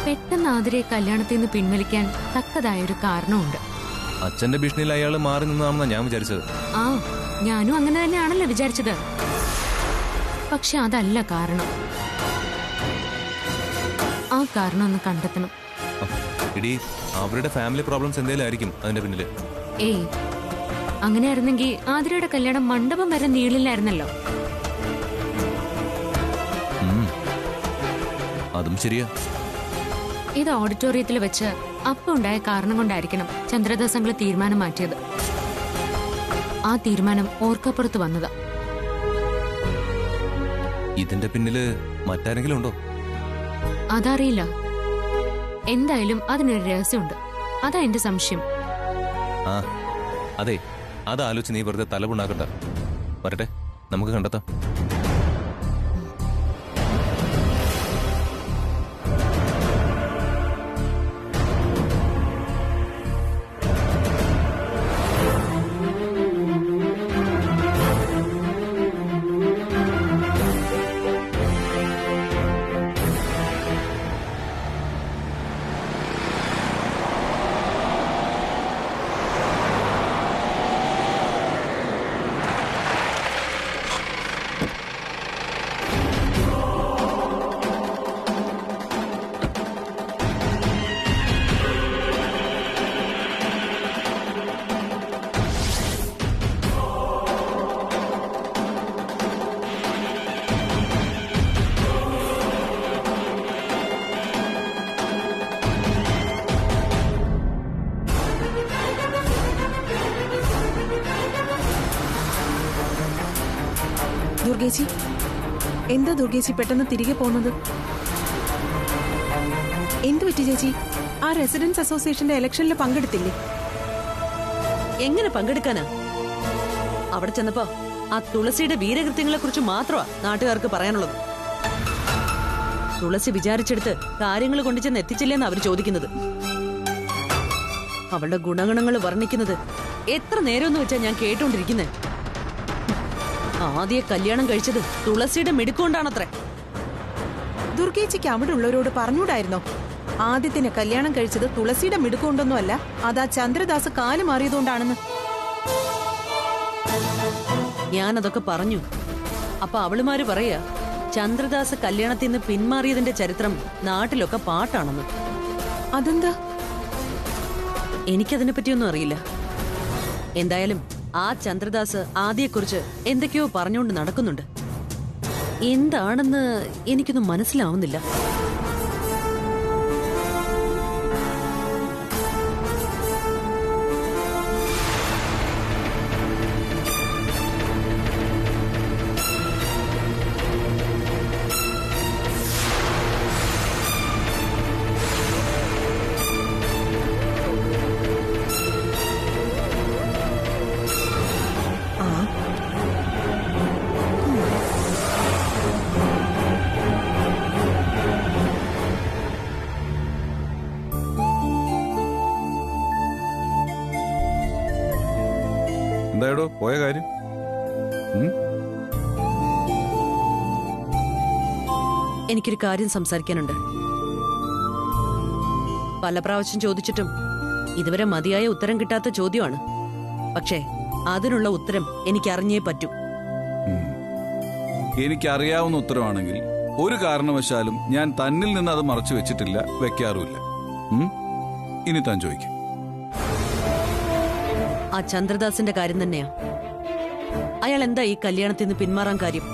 പെട്ടെന്ന് ആതിരയെ കല്യാണത്തിൽ നിന്ന് പിൻവലിക്കാൻ തക്കതായൊരു കാരണമുണ്ട്. അച്ഛന്റെ ഭീഷണിയിൽ അയാൾ മാറി നിന്നതാണെന്നാണ് ഞാൻ വിചാരിച്ചത്. ആ, ഞാനും അങ്ങനെ തന്നെയാണല്ലോ വിചാരിച്ചത്. പക്ഷെ അതല്ല കാരണം. ആ കാരണം ഒന്ന് കണ്ടെത്തണം. ഇടി, അവരുടെ ഫാമിലി പ്രോബ്ലംസ് എന്തെങ്കിലും ആയിരിക്കും അതിന്റെ പിന്നില്. ഏയ്, അങ്ങനെയായിരുന്നെങ്കിൽ ആതിരയുടെ കല്യാണം മണ്ഡപം വരെ നീളില്ലായിരുന്നല്ലോ. അതും ശരിയാ. ഇത് ഓഡിറ്റോറിയത്തിൽ വെച്ച് അപ്പം ഉണ്ടായ കാരണം കൊണ്ടായിരിക്കണം ചന്ദ്രദാസങ്ങള് തീരുമാനം മാറ്റിയത്. ആ തീരുമാനം ഓർക്കപ്പുറത്ത് വന്നതാ. ഇതിന്റെ പിന്നില് മറ്റാരെങ്കിലും ഉണ്ടോ? അതറിയില്ല. എന്തായാലും അതിനൊരു രഹസ്യമുണ്ട്. അതാ എന്റെ സംശയം. ആ അതെ, അതാലോചിച്ച് നീ വെറുതെ തലപുണ്ടാക്കണ്ട. വരട്ടെ, നമുക്ക് കണ്ടെത്താം. ദുർഗേച്ചി, എന്താ ദുർഗേച്ചി പെട്ടെന്ന് തിരികെ പോകുന്നത്? എന്തു പറ്റി ചേച്ചി? ആ റെസിഡൻസ് അസോസിയേഷന്റെ ഇലക്ഷനിൽ പങ്കെടുത്തില്ലേ? എങ്ങനെ പങ്കെടുക്കാനാ? അവിടെ ചെന്നപ്പോ ആ തുളസിയുടെ വീരകൃത്യങ്ങളെ കുറിച്ച് മാത്രമാ നാട്ടുകാർക്ക് പറയാനുള്ളത്. തുളസി വിചാരിച്ചെടുത്ത് കാര്യങ്ങൾ കൊണ്ടുചെന്ന് എത്തിച്ചില്ലെന്ന് അവർ ചോദിക്കുന്നത്. അവളുടെ ഗുണഗണങ്ങൾ വർണ്ണിക്കുന്നത് എത്ര നേരമെന്ന് വെച്ചാ ഞാൻ കേട്ടോണ്ടിരിക്കുന്നേ. ആദ്യ കല്യാണം കഴിച്ചത് തുളസിയുടെ മിടുക്കൊണ്ടാണത്രേ. ദുർഗേച്ചിക്ക് അവിടെ ഉള്ളവരോട് പറഞ്ഞൂടായിരുന്നോ? ആദ്യത്തിന് കല്യാണം കഴിച്ചത് തുളസിയുടെ മിടുക്കൊണ്ടൊന്നും അല്ല, അതാ ചന്ദ്രദാസ് കാല് മാറിയതുകൊണ്ടാണെന്ന്. ഞാനതൊക്കെ പറഞ്ഞു. അപ്പൊ അവളുമാര് പറയാ ചന്ദ്രദാസ് കല്യാണത്തിൽ നിന്ന് പിന്മാറിയതിന്റെ ചരിത്രം നാട്ടിലൊക്കെ പാട്ടാണെന്ന്. അതെന്താ? എനിക്കതിനെ പറ്റിയൊന്നും അറിയില്ല. എന്തായാലും ആ ചന്ദ്രദാസ് ആദ്യയെക്കുറിച്ച് എന്തൊക്കെയോ പറഞ്ഞുകൊണ്ട് നടക്കുന്നുണ്ട്. എന്താണെന്ന് എനിക്കൊന്നും മനസ്സിലാവുന്നില്ല. എന്തായടോ പോയ കാര്യം? എനിക്കൊരു കാര്യം സംസാരിക്കാനുണ്ട്. പല പ്രാവശ്യം ചോദിച്ചിട്ടും ഇതുവരെ മതിയായ ഉത്തരം കിട്ടാത്ത ചോദ്യമാണ്. പക്ഷേ അതിനുള്ള ഉത്തരം എനിക്കറിഞ്ഞേ പറ്റൂ. എനിക്കറിയാവുന്ന ഉത്തരവാണെങ്കിൽ ഒരു കാരണവശാലും ഞാൻ തന്നിൽ നിന്ന് അത് മറച്ചു വെച്ചിട്ടില്ല, വെക്കാറുമില്ല. ഇനി താൻ ചോദിക്കും. ആ ചന്ദ്രദാസിന്റെ കാര്യം തന്നെയാ. അയാൾ എന്താ ഈ കല്യാണത്തിൽ നിന്ന് പിന്മാറാൻ കാര്യം?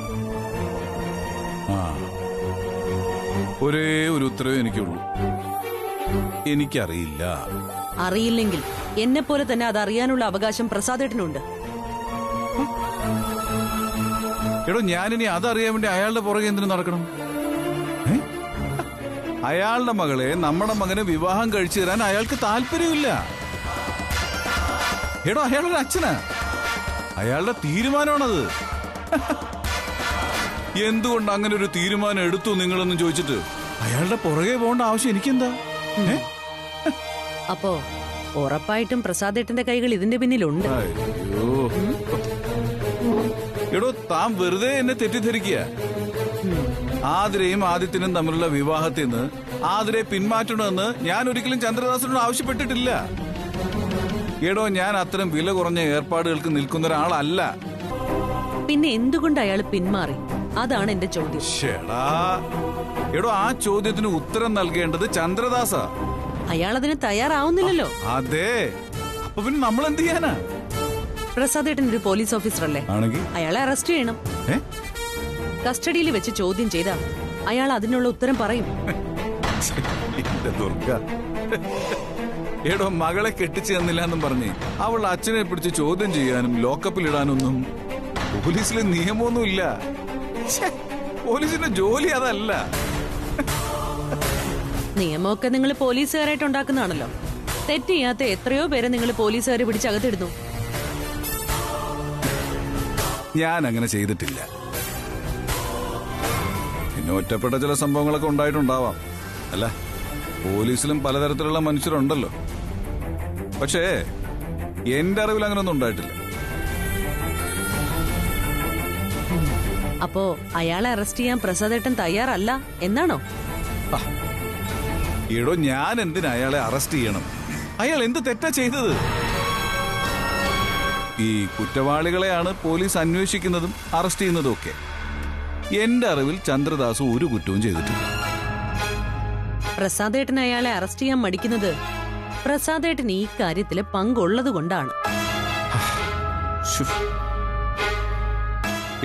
ഒരേ ഒരു ഉത്തരവേ എനിക്കുള്ളൂ, എനിക്കറിയില്ല. അറിയില്ലെങ്കിൽ എന്നെ പോലെ തന്നെ അത് അറിയാനുള്ള അവകാശം പ്രസാദേട്ടനുണ്ട്. എടോ, ഞാനിനി അതറിയാൻ വേണ്ടി അയാളുടെ പുറകെ എന്തിനു നടക്കണം? അയാളുടെ മകളെ നമ്മുടെ മകന് വിവാഹം കഴിച്ചു തരാൻ അയാൾക്ക് താല്പര്യമില്ല. എടോ, അയാളുടെ അച്ഛനാ, അയാളുടെ തീരുമാനമാണത്. എന്തുകൊണ്ട് അങ്ങനെ ഒരു തീരുമാനം എടുത്തു നിങ്ങളൊന്നും ചോദിച്ചിട്ട് അയാളുടെ പുറകെ പോകേണ്ട ആവശ്യം എനിക്കെന്താ? അപ്പോ ഉറപ്പായിട്ടും പ്രസാദേട്ടന്റെ കൈകൾ ഇതിന്റെ പിന്നിലുണ്ട്. എടോ, താൻ വെറുതെ എന്നെ തെറ്റിദ്ധരിക്കുക. ആതിരയും ആദിത്യനും തമ്മിലുള്ള വിവാഹത്തിൽ നിന്ന് ആതിരെ പിന്മാറ്റണമെന്ന് ഞാൻ ഒരിക്കലും ചന്ദ്രദാസിനോട് ആവശ്യപ്പെട്ടിട്ടില്ല. എടോ, ഞാൻ അത്തരം വില കുറഞ്ഞ ഏർപ്പാടുകൾക്ക് നിൽക്കുന്ന ഒരാളല്ല. പിന്നെ എന്തുകൊണ്ട് അയാൾ പിന്മാറി? അതാണ് എന്റെ ചോദ്യം. ഷെടാ, എടോ, ആ ചോദ്യത്തിന് ഉത്തരം നൽകേണ്ടത് ചന്ദ്രദാസ. അയാൾ അതിന് തയ്യാറാവുന്നില്ലല്ലോ. അതെ, അപ്പൊ പിന്നെ നമ്മൾ എന്ത് ചെയ്യാനാ? പ്രസാദേട്ടൻ ഒരു പോലീസ് ഓഫീസർ അല്ലേ? ആണെങ്കിൽ അയാളെ അറസ്റ്റ് ചെയ്യണം. കസ്റ്റഡിയിൽ വെച്ച് ചോദ്യം ചെയ്താ അയാൾ അതിനുള്ള ഉത്തരം പറയും. ദുർഗ, എടോ, മകളെ കെട്ടിച്ചു തന്നില്ല എന്നും പറഞ്ഞ് അവൾ അച്ഛനെ പിടിച്ച് ചോദ്യം ചെയ്യാനും ലോക്കപ്പിലിടാനൊന്നും പോലീസിലെ നിയമമൊന്നുമില്ല. പോലീസിന്റെ ജോലി അതല്ല. നിയമമൊക്കെ നിങ്ങൾ പോലീസുകാരായിട്ട് ഉണ്ടാക്കുന്നതാണല്ലോ. തെറ്റ് ചെയ്യാത്ത എത്രയോ പേരെ നിങ്ങൾ പോലീസുകാരെ പിടിച്ചകത്തിടുന്നു. ഞാൻ അങ്ങനെ ചെയ്തിട്ടില്ല. പിന്നെ ഒറ്റപ്പെട്ട ചില സംഭവങ്ങളൊക്കെ ഉണ്ടായിട്ടുണ്ടാവാം. അല്ല, പോലീസിലും പലതരത്തിലുള്ള മനുഷ്യരുണ്ടല്ലോ. പക്ഷേ എന്റെ അറിവിൽ അങ്ങനെയൊന്നും ഉണ്ടായിട്ടില്ല. അപ്പോ അയാളെ അറസ്റ്റ് ചെയ്യാൻ പ്രസാദേട്ടൻ തയ്യാറല്ല എന്നാണോ? എടോ, ഞാൻ എന്തിനാ അയാളെ അറസ്റ്റ് ചെയ്യണം? അയാൾ എന്ത് തെറ്റാ ചെയ്തത്? ഈ കുറ്റവാളികളെയാണ് പോലീസ് അന്വേഷിക്കുന്നതും അറസ്റ്റ് ചെയ്യുന്നതും ഒക്കെ. എന്റെ അറിവിൽ ചന്ദ്രദാസ് ഒരു കുറ്റവും ചെയ്തിട്ടില്ല. പ്രസാദേട്ടൻ അയാളെ അറസ്റ്റ് ചെയ്യാൻ മടിക്കുന്നത് പ്രസാദേട്ടൻ ഈ കാര്യത്തില് പങ്കുള്ളത് കൊണ്ടാണ്.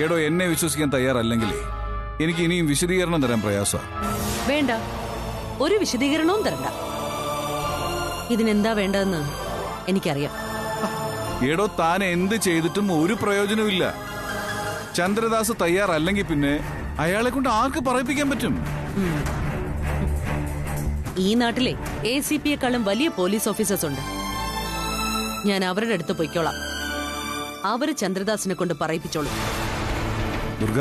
എടോ, എന്നെ വിശ്വസിക്കാൻ തയ്യാറല്ലെങ്കിലേ എനിക്ക് ഇനിയും വിശദീകരണം തരാൻ പ്രയാസമാണ്. വേണ്ട, ഒരു വിശദീകരണവും തരണ്ട. ഇതിനെന്താ വേണ്ടതെന്ന് എനിക്കറിയാം. എടോ, താൻ എന്ത് ചെയ്തിട്ടും ഒരു പ്രയോജനമില്ല. ചന്ദ്രദാസ് തയ്യാറല്ലെങ്കിൽ പിന്നെ അയാളെ കൊണ്ട് ആർക്ക് പറയിപ്പിക്കാൻ പറ്റും? ഈ നാട്ടിലെ ACP-യെക്കാളും വലിയ പോലീസ് ഓഫീസേഴ്സ് ഉണ്ട്. ഞാൻ അവരുടെ അടുത്ത് പൊയ്ക്കോളാം. അവര് ചന്ദ്രദാസിനെ കൊണ്ട് പറയിപ്പിച്ചോളൂ. ദുർഗ,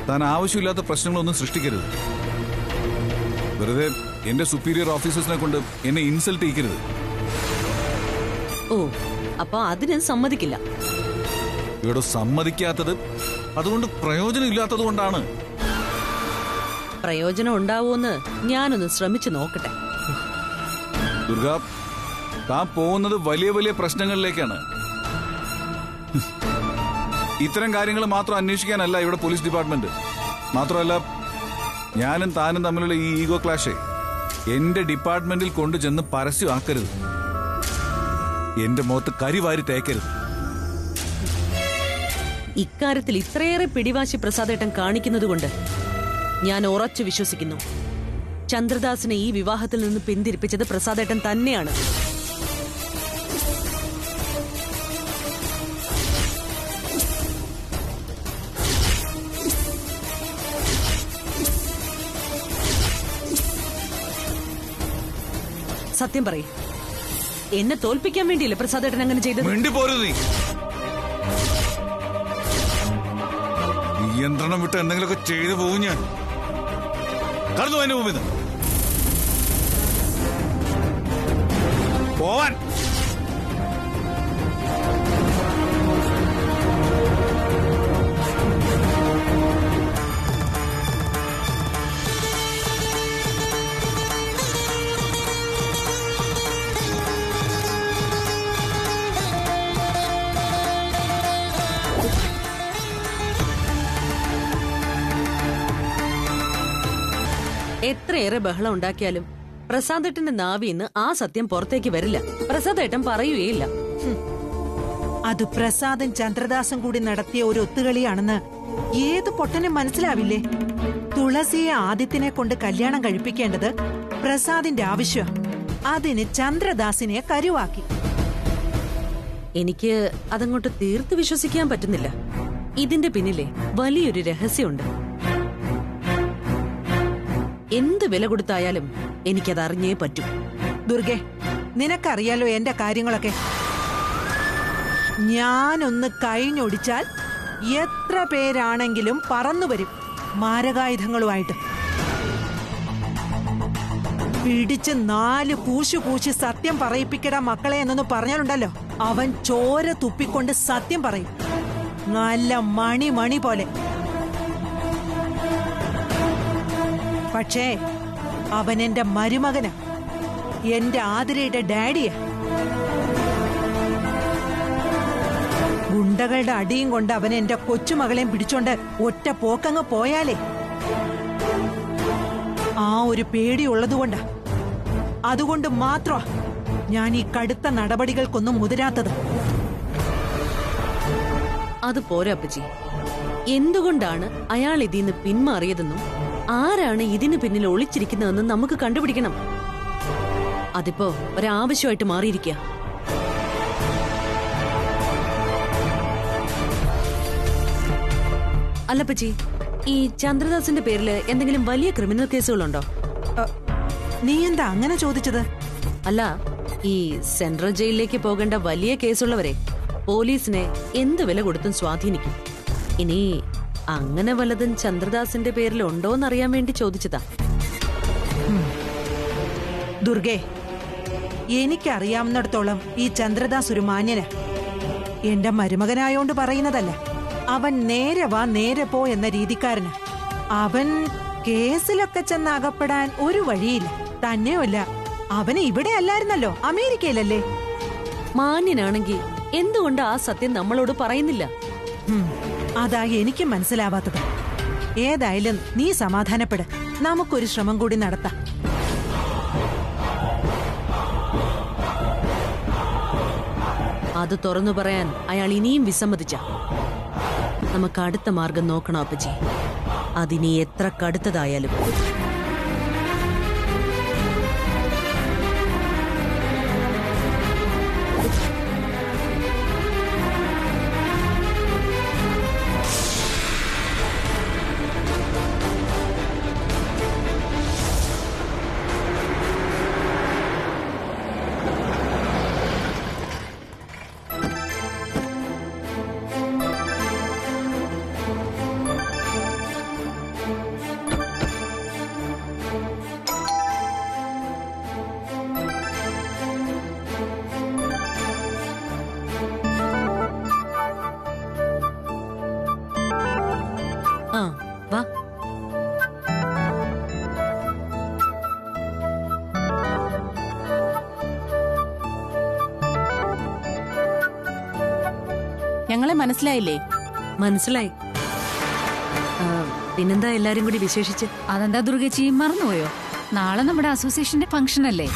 താൻ ആവശ്യമില്ലാത്ത പ്രശ്നങ്ങളൊന്നും സൃഷ്ടിക്കരുത്. വെറുതെ എന്റെ സുപ്പീരിയർ ഓഫീസേഴ്സിനെ കൊണ്ട് എന്നെ ഇൻസൾട്ട് ചെയ്യിക്കരുത്. ഓ, അപ്പൊ അതിന് സമ്മതിക്കില്ല. ഇവിടെ സമ്മതിക്കാത്തത് അതുകൊണ്ട് പ്രയോജനമില്ലാത്തത് കൊണ്ടാണ്. പ്രയോജനം ഉണ്ടാവൂന്ന് ഞാനൊന്ന് ശ്രമിച്ചു നോക്കട്ടെ. ദുർഗ, താൻ പോകുന്നത് വലിയ വലിയ പ്രശ്നങ്ങളിലേക്കാണ്. ഇത്തരം കാര്യങ്ങൾ മാത്രം അന്വേഷിക്കാനല്ല ഇവിടെ പോലീസ് ഡിപ്പാർട്ട്മെന്റ്. മാത്രമല്ല, ഞാനും താനും തമ്മിലുള്ള ഈ ഈഗോ ക്ലാഷേ എന്റെ ഡിപ്പാർട്ട്മെന്റിൽ കൊണ്ടുചെന്ന് പരസ്യമാക്കരുത്. എന്റെ മുഖത്ത് കരിവാരി തേക്കരുത്. ഇക്കാര്യത്തിൽ ഇത്രയേറെ പിടിവാശി പ്രസാദേട്ടൻ കാണിക്കുന്നതുകൊണ്ട് ഞാൻ ഉറച്ചു വിശ്വസിക്കുന്നു, ചന്ദ്രദാസിനെ ഈ വിവാഹത്തിൽ നിന്ന് പിന്തിരിപ്പിച്ചത് പ്രസാദേട്ടൻ തന്നെയാണ്. സത്യം പറയ്, എന്നെ തോൽപ്പിക്കാൻ വേണ്ടിയല്ലേ പ്രസാദേട്ടൻ അങ്ങനെ ചെയ്തത്? നിയന്ത്രണം വിട്ട് എന്തെങ്കിലുമൊക്കെ ചെയ്തു പോകും ഞാൻ. കടന്നു അതിന്റെ മുമ്പിൽ പോവാൻ. എത്രയേറെ ബഹളം ഉണ്ടാക്കിയാലും പ്രസാദേട്ടന്റെ നാവിന്ന് ആ സത്യം പുറത്തേക്ക് വരില്ല. പ്രസാദേട്ടൻ പറയുകയില്ല. അത് പ്രസാദും ചന്ദ്രദാസും കൂടി നടത്തിയ ഒരു ഒത്തുകളിയാണെന്ന് ഏത് പൊട്ടനും മനസ്സിലാവില്ലേ? തുളസിയെ ആദിത്യനെ കൊണ്ട് കല്യാണം കഴിപ്പിക്കേണ്ടത് പ്രസാദിന്റെ ആവശ്യം. അതിന് ചന്ദ്രദാസിനെ കരുവാക്കി. എനിക്ക് അതങ്ങോട്ട് തീർത്ത് വിശ്വസിക്കാൻ പറ്റുന്നില്ല. ഇതിന്റെ പിന്നിലെ വലിയൊരു രഹസ്യമുണ്ട്. എന്ത് വില കൊടുത്തായാലും എനിക്കത് അറിഞ്ഞേ പറ്റൂ. ദുർഗെ, നിനക്കറിയാലോ എന്റെ കാര്യങ്ങളൊക്കെ. ഞാനൊന്ന് കഴിഞ്ഞൊടിച്ചാൽ എത്ര പേരാണെങ്കിലും പറന്നു വരും മാരകായുധങ്ങളുമായിട്ട്. പിടിച്ച് 4 പൂശി സത്യം പറയിപ്പിക്കടാ മക്കളെ എന്നൊന്ന് പറഞ്ഞാലുണ്ടല്ലോ, അവൻ ചോര തുപ്പിക്കൊണ്ട് സത്യം പറയും. നല്ല മണി പോലെ. പക്ഷേ അവൻ എന്റെ മരുമകനാ, എന്റെ ആതിരയുടെ ഡാഡിയാ. ഗുണ്ടകളുടെ അടിയും കൊണ്ട് അവൻ എന്റെ കൊച്ചുമകളെയും പിടിച്ചോണ്ട് ഒറ്റ പോക്കങ്ങ് പോയാലേ, ആ ഒരു പേടിയുള്ളതുകൊണ്ടാ, അതുകൊണ്ട് മാത്രമാ ഞാൻ ഈ കടുത്ത നടപടികൾക്കൊന്നും മുതിരാത്തത്. അത് പോരാ അപ്പച്ചി. എന്തുകൊണ്ടാണ് അയാൾ ഇതിന്ന് പിന്മാറിയതെന്നും ആരാണ് ഇതിന് പിന്നിൽ ഒളിച്ചിരിക്കുന്നതെന്നും നമുക്ക് കണ്ടുപിടിക്കണം. അതിപ്പോ ഒരാവശ്യമായിട്ട് മാറിയിരിക്കുക. അല്ലപ്പച്ചി, ഈ ചന്ദ്രദാസിന്റെ പേരിൽ എന്തെങ്കിലും വലിയ ക്രിമിനൽ കേസുകളുണ്ടോ? നീ എന്താ അങ്ങനെ ചോദിച്ചത്? അല്ല, ഈ സെൻട്രൽ ജയിലിലേക്ക് പോകേണ്ട വലിയ കേസുള്ളവരെ പോലീസിനെ എന്ത് വില കൊടുത്തും സ്വാധീനിക്കും. ഇനി അങ്ങനെ വല്ലതും ചന്ദ്രദാസിന്റെ പേരിൽ ഉണ്ടോന്നറിയാൻ വേണ്ടി ചോദിച്ചതാ. ദുർഗേ, എനിക്കറിയാവുന്നിടത്തോളം ഈ ചന്ദ്രദാസ് ഒരു മാന്യന. എന്റെ മരുമകനായോണ്ട് പറയുന്നതല്ല. അവൻ നേരെ വാ നേരെ പോ എന്ന രീതിക്കാരന്. അവൻ കേസിലൊക്കെ ചെന്ന് അകപ്പെടാൻ ഒരു വഴിയില്ല. തന്നെയുമല്ല, അവന് ഇവിടെ അല്ലായിരുന്നല്ലോ, അമേരിക്കയിലല്ലേ. മാന്യനാണെങ്കിൽ എന്തുകൊണ്ട് ആ സത്യം നമ്മളോട് പറയുന്നില്ല? അതാ എനിക്ക് മനസ്സിലാവാത്തത്. ഏതായാലും നീ സമാധാനപ്പെട്, നമുക്കൊരു ശ്രമം കൂടി നടത്താം. അത് തുറന്നു പറയാൻ അയാൾ ഇനിയും വിസമ്മതിച്ച നമുക്ക് അടുത്ത മാർഗം നോക്കണം അപ്പച്ചി. അതിനി എത്ര കടുത്തതായാലും. ആ വാ. ഞങ്ങളെ മനസ്സിലായില്ലേ? മനസ്സിലായി. പിന്നെന്താ എല്ലാരും കൂടി വിശേഷിച്ച്? അതെന്താ ദുർഗച്ചി, മറന്നുപോയോ? നാളെ നമ്മുടെ അസോസിയേഷന്റെ ഫംഗ്ഷൻ അല്ലേ?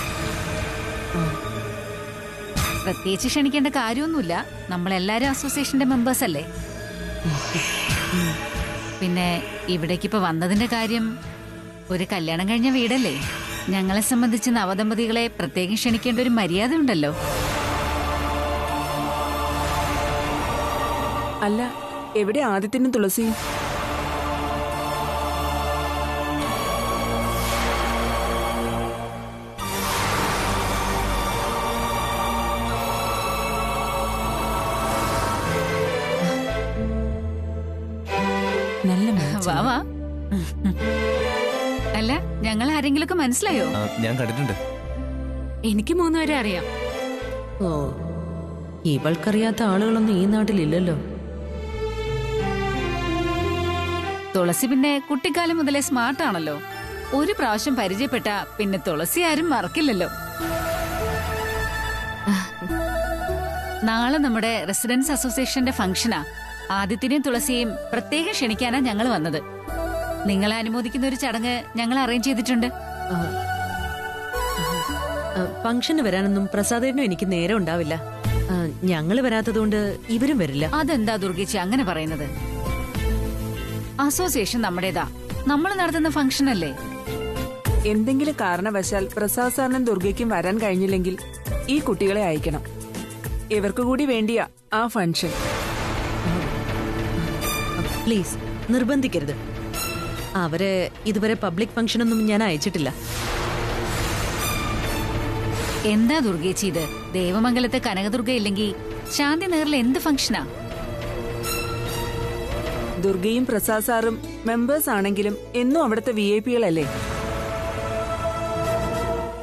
പ്രത്യേകിച്ച് ക്ഷണിക്കേണ്ട കാര്യമൊന്നുമില്ല, നമ്മളെല്ലാരും അസോസിയേഷന്റെ മെമ്പേഴ്സ് അല്ലേ. പിന്നെ ഇവിടേക്ക് ഇപ്പൊ വന്നതിന്റെ കാര്യം, ഒരു കല്യാണം കഴിഞ്ഞ വീടല്ലേ. ഞങ്ങളെ സംബന്ധിച്ച് നവദമ്പതികളെ പ്രത്യേകം ക്ഷണിക്കേണ്ട ഒരു മര്യാദ ഉണ്ടല്ലോ. അല്ല, എവിടെ ആദിത്യനും തുളസിയും? വാ വാ. അല്ല, ഞങ്ങൾ ആരെങ്കിലൊക്കെ മനസ്സിലായോ? ഞാൻ കണ്ടിട്ടുണ്ട്. എനിക്ക് 3 പേരെ അറിയാം. ഓ, ഇവൾക്കറിയാത്ത ആളുകളൊന്നും ഈ നാട്ടിലില്ലല്ലോ. തുളസി പിന്നെ കുട്ടിക്കാലം മുതലേ സ്മാർട്ട് ആണല്ലോ. ഒരു പ്രാവശ്യം പരിചയപ്പെട്ട പിന്നെ തുളസി ആരും മറക്കില്ലല്ലോ. നാളെ നമ്മുടെ റെസിഡൻസ് അസോസിയേഷന്റെ ഫംഗ്ഷനാ. ആദിത്യനെയും തുളസിയെയും പ്രത്യേകം ക്ഷണിക്കാനാ ഞങ്ങൾ വന്നത്. നിങ്ങളെ അനുമോദിക്കുന്ന ഒരു ചടങ്ങ് ഞങ്ങൾ അറേഞ്ച് ചെയ്തിട്ടുണ്ട്. ഫംഗ്ഷന് വരാനൊന്നും പ്രസാദേട്ടനും എനിക്ക് നേരം ഉണ്ടാവില്ല. ഞങ്ങള് വരാത്തതുകൊണ്ട് ഇവരും വരില്ല. അതെന്താ ദുർഗേച്ചി അങ്ങനെ പറയുന്നത്? അസോസിയേഷൻ നമ്മുടേതാ, നമ്മൾ നടത്തുന്ന ഫംഗ്ഷൻ അല്ലേ. എന്തെങ്കിലും കാരണവശാൽ പ്രസാദ് സാറിനും ദുർഗയ്ക്കും വരാൻ കഴിഞ്ഞില്ലെങ്കിൽ ഈ കുട്ടികളെ അയക്കണം. ഇവർക്ക് കൂടി വേണ്ടിയാ ആ ഫംഗ്ഷൻ. പ്ലീസ് നിർബന്ധിക്കരുത്. അവരെ ഇതുവരെ പബ്ലിക് ഫംഗ്ഷനൊന്നും ഞാൻ അയച്ചിട്ടില്ല. എന്താ ദുർഗേച്ചി ഇത്? ദേവമംഗലത്തെ കനകദുർഗ ഇല്ലെങ്കിൽ ശാന്തി നഗറിൽ എന്ത് ഫംഗ്ഷനാ? ദുർഗയും പ്രസാദ് സാറും മെമ്പേഴ്സ് ആണെങ്കിലും എന്നും അവിടുത്തെ VIP-കളല്ലേ.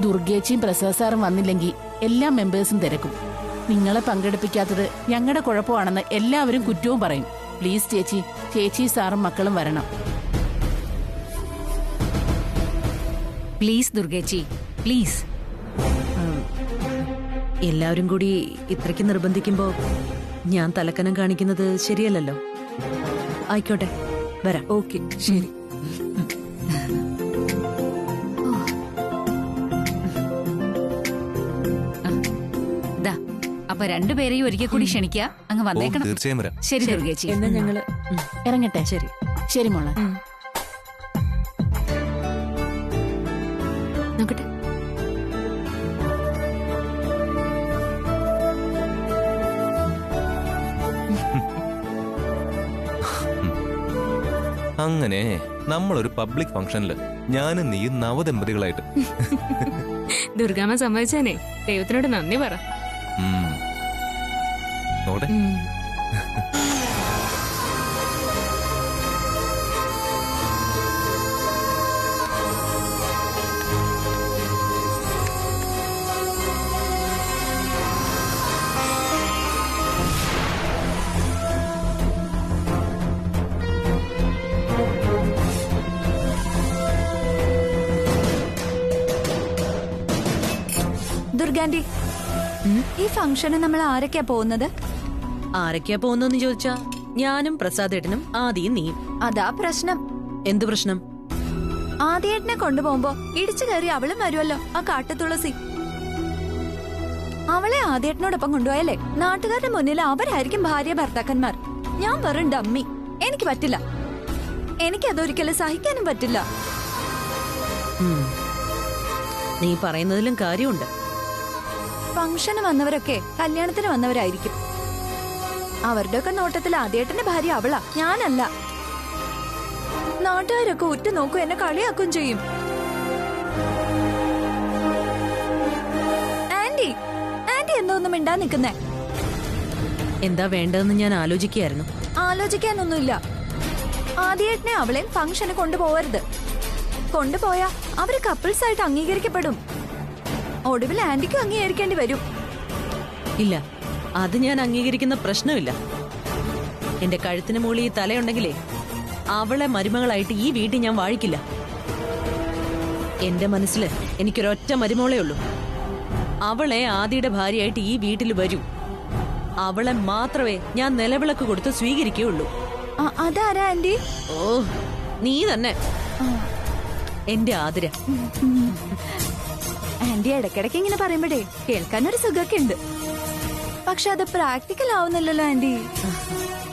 ദുർഗേച്ചിയും പ്രസാദ് സാറും വന്നില്ലെങ്കിൽ എല്ലാ മെമ്പേഴ്സും തിരക്കും. നിങ്ങളെ പങ്കെടുപ്പിക്കാത്തത് ഞങ്ങളുടെ കുഴപ്പമാണെന്ന് എല്ലാവരും കുറ്റവും പറയും. പ്ലീസ് ചേച്ചി, ചേച്ചി സാറും മക്കളും വരണം. പ്ലീസ് ദുർഗേച്ചി, പ്ലീസ്. എല്ലാവരും കൂടി ഇത്രയ്ക്ക് നിർബന്ധിക്കുമ്പോ ഞാൻ തലക്കനം കാണിക്കുന്നത് ശരിയല്ലല്ലോ. ആയിക്കോട്ടെ, വരാം. ഓക്കെ, ശരി. ദാ, അപ്പൊ രണ്ടുപേരെയും ഒരിക്കൽ കൂടി ക്ഷണിക്കുക. അങ്ങ് ഓ, വന്നേക്കണം. തീർച്ചയായും വരാം. ശരി ദുർഗേച്ചി. എന്നാ ഞങ്ങള് ഇറങ്ങട്ടെ. ശരി. ശരി മോളെ. നോക്കട്ടെ. അങ്ങനെ നമ്മളൊരു പബ്ലിക് ഫംഗ്ഷനില് ഞാനും നീ നവദമ്പതികളായിട്ട്. ദുർഗാമ്മ സമ്മതിച്ചാനേ ദൈവത്തിനോട് നന്ദി പറ. നോടെ ദുർഗാന്റി, ഈ ഫംഗ്ഷന് നമ്മൾ ആരൊക്കെയാ പോകുന്നത്? ആരൊക്കെയാ പോകുന്നെന്ന് ചോദിച്ചാ ഞാനും പ്രസാദേട്ടനും ആദിയും നീയും. അതാ പ്രശ്നം. എന്ത് പ്രശ്നം? ആദ്യേട്ടനെ കൊണ്ടുപോകുമ്പോ ഇടിച്ചു കയറി അവളും വരുമല്ലോ, ആ കാട്ടുതുളസി. അവളെ ആദ്യേട്ടനോടൊപ്പം കൊണ്ടുപോയാലേ നാട്ടുകാരുടെ മുന്നിൽ അവരായിരിക്കും ഭാര്യ ഭർത്താക്കന്മാർ. ഞാൻ വെറും ഡമ്മി. എനിക്ക് പറ്റില്ല. എനിക്കതൊരിക്കലും സഹിക്കാനും പറ്റില്ല. നീ പറയുന്നതിലും കാര്യമുണ്ട്. ഫംഗ്ഷന് വന്നവരൊക്കെ കല്യാണത്തിന് വന്നവരായിരിക്കും. അവരുടെയൊക്കെ നോട്ടത്തിൽ ആദ്യേട്ടന്റെ ഭാര്യ അവളാ, ഞാനല്ല. നാട്ടുകാരൊക്കെ ഉറ്റുനോക്കും, എന്നെ കളിയാക്കുകയും ചെയ്യും. ആന്റി, ആന്റി എന്തോ ഒന്നും മിണ്ടാ നിക്കുന്നേ? എന്താ വേണ്ടതെന്ന് ഞാൻ ആലോചിക്കുകയായിരുന്നു. ആലോചിക്കാനൊന്നുമില്ല. ആദ്യേട്ടനെ അവളെയും ഫംഗ്ഷന് കൊണ്ടുപോകരുത്. കൊണ്ടുപോയാ അവര് കപ്പിൾസ് ആയിട്ട് അംഗീകരിക്കപ്പെടും. ഒടുവിൽ ആന്റിക്കും അംഗീകരിക്കേണ്ടി വരും. ഇല്ല, അത് ഞാൻ അംഗീകരിക്കുന്ന പ്രശ്നമില്ല. എന്റെ കഴുത്തിന് മുകളിൽ ഈ തലയുണ്ടെങ്കിലേ അവളെ മരുമകളായിട്ട് ഈ വീട്ടിൽ ഞാൻ വാഴിക്കില്ല. എന്റെ മനസ്സിൽ എനിക്കൊരൊറ്റ മരുമോളേ ഉള്ളൂ. അവളെ ആദിയുടെ ഭാര്യയായിട്ട് ഈ വീട്ടിൽ വരൂ. അവളെ മാത്രമേ ഞാൻ നിലവിളക്ക് കൊടുത്ത് സ്വീകരിക്കുകയുള്ളൂ. അതാരാ ആന്റി? ഓ, നീ തന്നെ, എന്റെ ആതിര. ആന്റി ഇടയ്ക്കിടയ്ക്ക് ഇങ്ങനെ പറയുമ്പോഴേ കേൾക്കാനൊരു സുഖമൊക്കെ ഉണ്ട്. പക്ഷെ അത് പ്രാക്ടിക്കൽ ആവുന്നില്ലല്ലോ ആന്റി.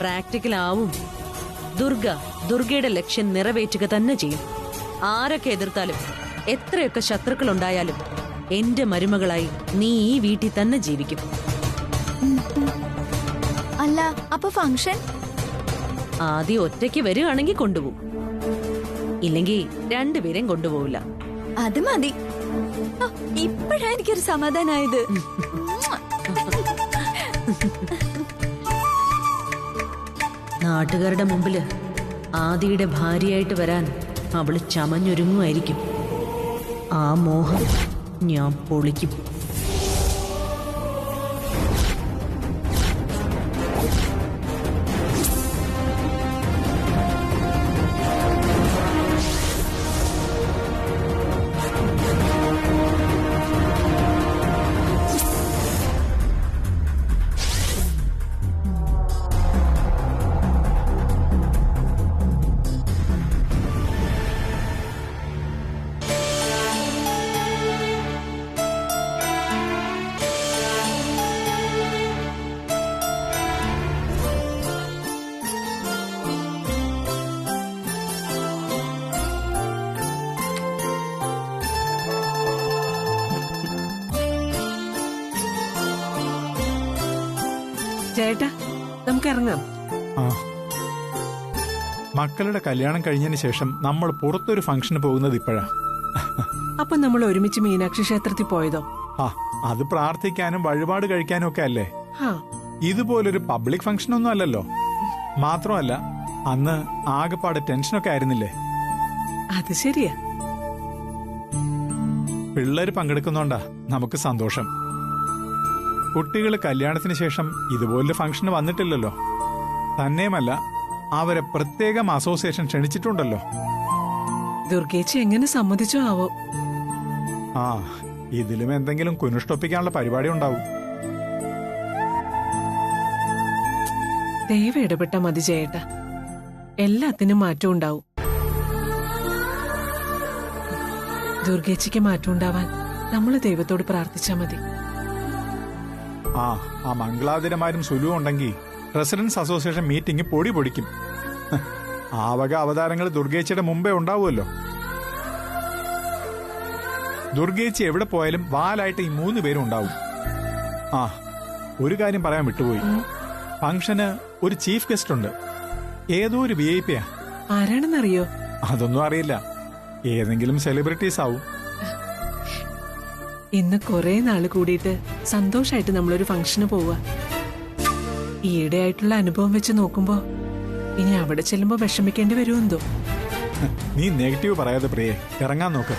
പ്രാക്ടിക്കൽ ആവും. ദുർഗയുടെ ലക്ഷ്യം നിറവേറ്റുക തന്നെ ചെയ്യും. ആരൊക്കെ എതിർത്താലും എത്രയൊക്കെ ശത്രുക്കൾ ഉണ്ടായാലും എന്റെ മരുമകളായി നീ ഈ വീട്ടിൽ തന്നെ ജീവിക്കും. അല്ല, അപ്പൊ ഫംഗ്ഷൻ? ആദ്യം ഒറ്റയ്ക്ക് വരികയാണെങ്കിൽ കൊണ്ടുപോകും. ഇല്ലെങ്കിൽ രണ്ടുപേരെയും കൊണ്ടുപോകില്ല. അത് മതി. ഇപ്പോഴാ എനിക്കൊരു സമാധാനായത്. നാട്ടുകാരുടെ മുമ്പില് ആദിയുടെ ഭാര്യയായിട്ട് വരാൻ അവള് ചമഞ്ഞൊരുങ്ങുമായിരിക്കും. ആ മോഹം ഞാൻ പൊളിക്കും. ചേട്ടാ, നമുക്ക് ഇറങ്ങാം. മക്കളുടെ കല്യാണം കഴിഞ്ഞതിന് ശേഷം നമ്മൾ പുറത്തൊരു ഫംഗ്ഷന് പോകുന്നത് ഇപ്പോഴാ. അപ്പൊ നമ്മൾ ഒരുമിച്ച് മീനാക്ഷി ക്ഷേത്രത്തിൽ പോയതോ? അത് പ്രാർത്ഥിക്കാനും വഴിപാട് കഴിക്കാനും ഒക്കെ അല്ലേ. ഇതുപോലൊരു പബ്ലിക് ഫംഗ്ഷൻ ഒന്നും അല്ലല്ലോ. മാത്രമല്ല അന്ന് ആകെപ്പാട് ടെൻഷനൊക്കെ ആയിരുന്നില്ലേ. അത് ശരിയാ. പിള്ളേര് പങ്കെടുക്കുന്നോണ്ടാ നമുക്ക് സന്തോഷം. കുട്ടികൾ കല്യാണത്തിന് ശേഷം ഇതുപോലൊരു ഫംഗ്ഷന് വന്നിട്ടില്ലല്ലോ. തന്നെയുമല്ല അവരെ പ്രത്യേകം അസോസിയേഷൻ ക്ഷണിച്ചിട്ടുണ്ടല്ലോ. ദുർഗേച്ചി എങ്ങനെ സമ്മതിച്ചോ ആവോ. ആ ഇതിലും എന്തെങ്കിലും കുനുഷ്ടൊപ്പിക്കാനുള്ള പരിപാടി ഉണ്ടാവും. ദൈവം ഇടപെട്ട മതി ചേട്ട, എല്ലാത്തിനും മാറ്റം ഉണ്ടാവും. ദുർഗേച്ചിക്ക് മാറ്റം ഉണ്ടാവാൻ നമ്മൾ ദൈവത്തോട് പ്രാർത്ഥിച്ചാ മതി. ആ മംഗളാതിരമാരും സുലു ഉണ്ടെങ്കിൽ റെസിഡൻസ് അസോസിയേഷൻ മീറ്റിംഗ് പൊടി പൊടിക്കും. ആ വക അവതാരങ്ങൾ ദുർഗേച്ചിയുടെ മുമ്പേ ഉണ്ടാവുമല്ലോ. ദുർഗേച്ചി എവിടെ പോയാലും വാലായിട്ട് ഈ 3 പേരും ഉണ്ടാവും. ആ ഒരു കാര്യം പറയാൻ വിട്ടുപോയി. ഫംഗ്ഷന് ഒരു ചീഫ് ഗസ്റ്റ് ഉണ്ട്. ഏതോ ഒരു VIP യാ. ആരാണെന്നറിയോ? അതൊന്നും അറിയില്ല. ഏതെങ്കിലും സെലിബ്രിറ്റീസ് ആവും. ഇന്ന് കുറെ നാള് കൂടിയിട്ട് സന്തോഷായിട്ട് നമ്മളൊരു ഫംഗ്ഷന് പോവുക. ഈയിടെ ആയിട്ടുള്ള അനുഭവം വെച്ച് നോക്കുമ്പോ ഇനി അവിടെ ചെല്ലുമ്പോ വിഷമിക്കേണ്ടി വരുമെന്തോ. നീ നെഗറ്റീവ് പറയാതെ പ്രിയേ, ഇറങ്ങാൻ നോക്ക്.